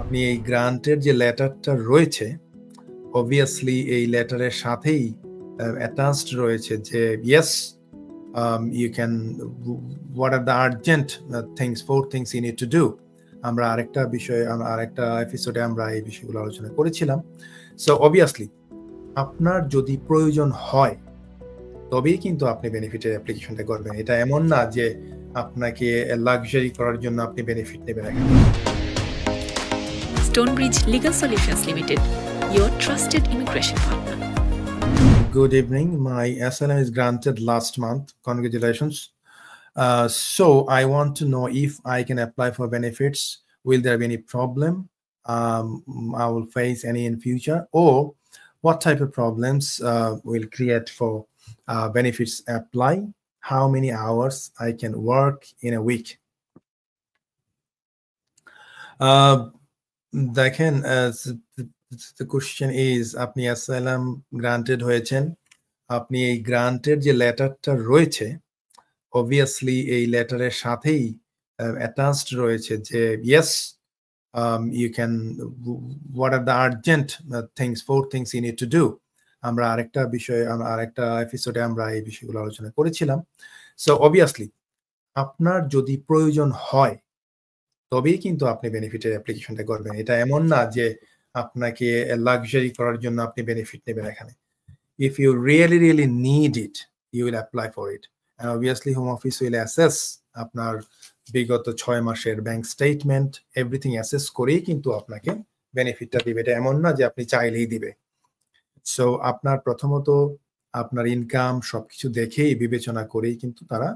আপনি এই গ্রান্টের যে লেটারটা রয়েছে, obviously এই লেটারের সাথেই attached রয়েছে যে yes, you can, what are the urgent things, 4 things you need to do. আমরা আরেকটা বিষয়, আরেকটা এপিসোডে আমরা এই বিষয়গুলো আলোচনা করেছিলাম। সো obviously আপনার যদি প্রয়োজন হয় তবেই কিন্তু আপনি বেনিফিটের অ্যাপ্লিকেশনটা করবেন। এটা এমন না যে আপনাকে লাক্সারি করার জন্য আপনি বেনিফিট নেবেন। Stonebridge Legal Solutions Limited, your trusted immigration partner. Good evening. My asylum is granted last month. Congratulations. So I want to know if I can apply for benefits. Will there be any problem I will face any in future, or what type of problems will create for benefits apply? How many hours I can work in a week? দেখেন, the question is আপনি asylum granted হয়েছেন, আপনি এই গ্রান্টের যে লেটারটা রয়েছে, obviously এই লেটারের সাথেই attached রয়েছে যে yes, you can, what are the urgent things, 4 things you need to do. আমরা আরেকটা বিষয়, আরেকটা এপিসোডে আমরা এই বিষয়গুলো আলোচনা করেছিলাম। সো obviously আপনার যদি প্রয়োজন হয় তবেই কিন্তু আপনি বেনিফিটের অ্যাপ্লিকেশনটা করবেন। এটা এমন না যে আপনাকে লাক্সারি করার জন্য আপনি বেনিফিট নেবেন এখানে। If you really need it, you will apply for it. And obviously Home Office will assess আপনার বিগত 6 মাসের ব্যাংক স্টেটমেন্ট, এভরিথিং অ্যাসেস করেই কিন্তু আপনাকে বেনিফিটটা দিবে। এটা এমন না যে আপনি চাইলেই দিবে। সো আপনার প্রথমত আপনার ইনকাম সবকিছু দেখেই বিবেচনা করেই কিন্তু তারা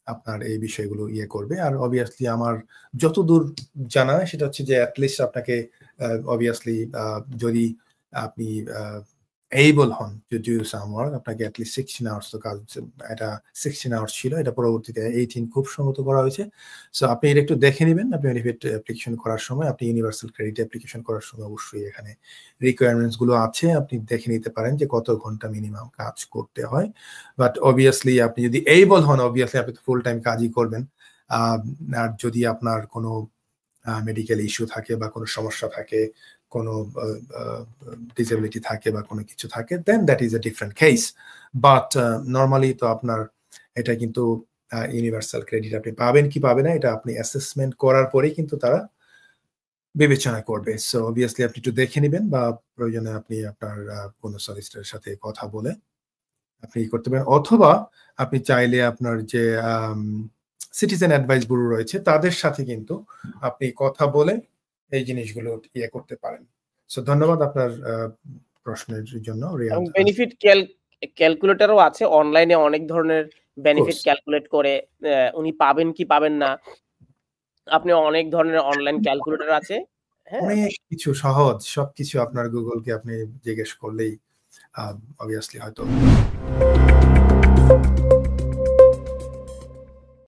আপনার এই বিষয়গুলো করবে। আর অবভিয়াসলি আমার যতদূর জানা সেটা হচ্ছে যে অ্যাটলিস্ট আপনাকে অবভিয়াসলি যদি আপনি able হন to do some work, আপনাকে অ্যাটলিস্ট 16 আওয়ার্স তো কাজ, এটা 16 আওয়ার্স ছিল, এটা পরবর্তীতে 18 খুব সম্মত করা হয়েছে। সো আপনি এটা একটু দেখে নেবেন। আপনি বেনিফিট অ্যাপ্লিকেশন করার সময়, আপনি ইউনিভার্সাল ক্রেডিট অ্যাপ্লিকেশন করার সময় অবশ্যই এখানে রিকোয়ারমেন্টস গুলো আছে, আপনি দেখে নিতে পারেন যে কত ঘন্টা মিনিমাম কাজ করতে হয়। বাট অবভিয়াসলি আপনি যদি able হন, অবভিয়াসলি আপনি তো ফুল টাইম কাজই করবেন। আর যদি আপনার কোনো মেডিকেল ইস্যু থাকে বা কোনো সমস্যা থাকে, কোনো ডিসেবিলিটি থাকে বা কোনো কিছু থাকে, then that is a different case. But normally তো আপনার এটা কিন্তু ইউনিভার্সাল ক্রেডিট আপনি পাবেন কি পাবেন না, এটা আপনি অ্যাসেসমেন্ট করার পরেই কিন্তু তারা বিবেচনা করবে। সো অবভিয়াসলি আপনি একটু দেখে নেবেন, বা প্রয়োজনে আপনি আপনার কোনো সলিসিটরের সাথে কথা বলে আপনি করতে পারেন, অথবা আপনি চাইলে আপনার যে সিটিজেন অ্যাডভাইস ব্যুরো রয়েছে তাদের সাথে কিন্তু আপনি কথা বলে এই জিনিসগুলো করতে পারেন। সো ধন্যবাদ আপনার প্রশ্নের জন্য। বেনিফিট ক্যালকুলেটরও আছে অনলাইনে, অনেক ধরনের বেনিফিট ক্যালকুলেট করে উনি পাবেন কি পাবেন না, আপনি অনেক ধরনের অনলাইন ক্যালকুলেটর আছে। অনেক কিছু সহজ, সবকিছু আপনার গুগলকে আপনি জিজ্ঞেস করলেই অবভিয়াসলি হয়তো